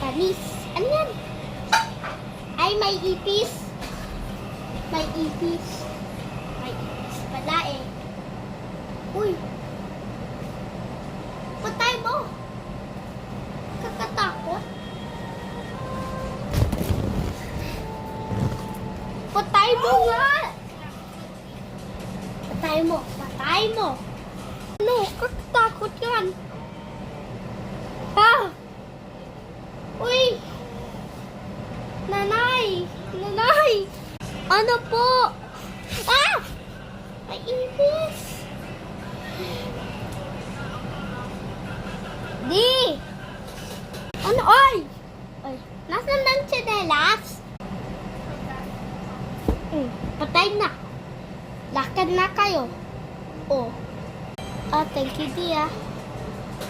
Panis. Ano yan? Ay, may ipis. May ipis. May ipis pala eh. Uy. Patay mo. Kakatakot. Patay mo nga. Patay mo. Patay mo. Ano? Kakatakot yan. Ah! Uy! Nanay! Nanay! Ano po? Ah! May ipis! Di! Ano? Ay! Ay! Nasaan lang tsinelas? Patay na. Lakad na kayo. Oh. Ah, thank you, Di ah.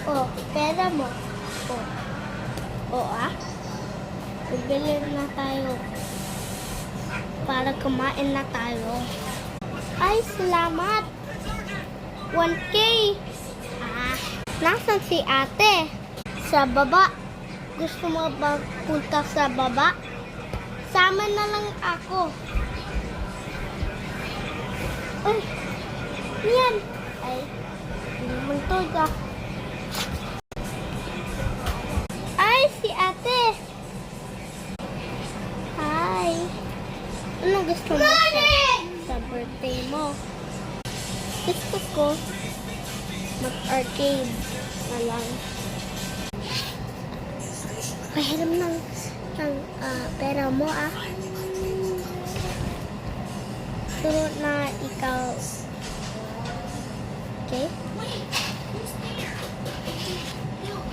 Oh, pera mo. Oh. Oh, ah. Bibili na tayo. Para kumain na tayo. Ay, salamat. 1K. Ah, nasan si ate? Sa baba. Gusto mo ba punta sa baba? Sama na lang ako. Ay, yan. Ay, hindi naman to ah. Ay, si ate. Hi. Anong gusto mo sa birthday mo? Gusto ko mag-arcade na lang. Pahiram ng pera mo ah. Suro na ikaw. Okay?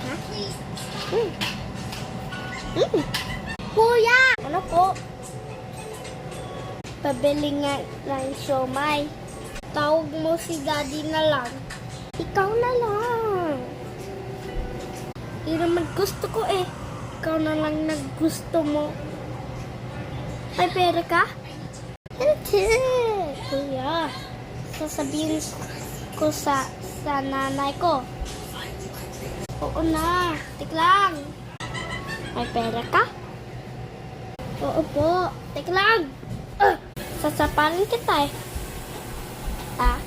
Ha? Kuya! Ano po? Pabili nga ng siomay. Tawag mo si daddy na lang. Ikaw na lang. Hindi naman gusto ko eh. Ikaw na lang naggusto mo. May pera ka? Hindi. Kuya, sasabihin ko sa nanay ko. Oo na. Tiklang. May pera ka? Oo po. Tiklang. Sasaparin kita eh. Ah,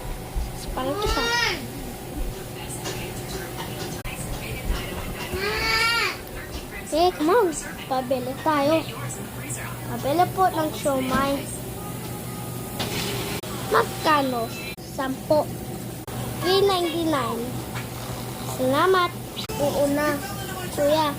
sasaparin kita. Okay, come on. Pabili tayo. Pabili po ng siomay. Magkano? 10. 3.99. Salamat. Oo na, kuya.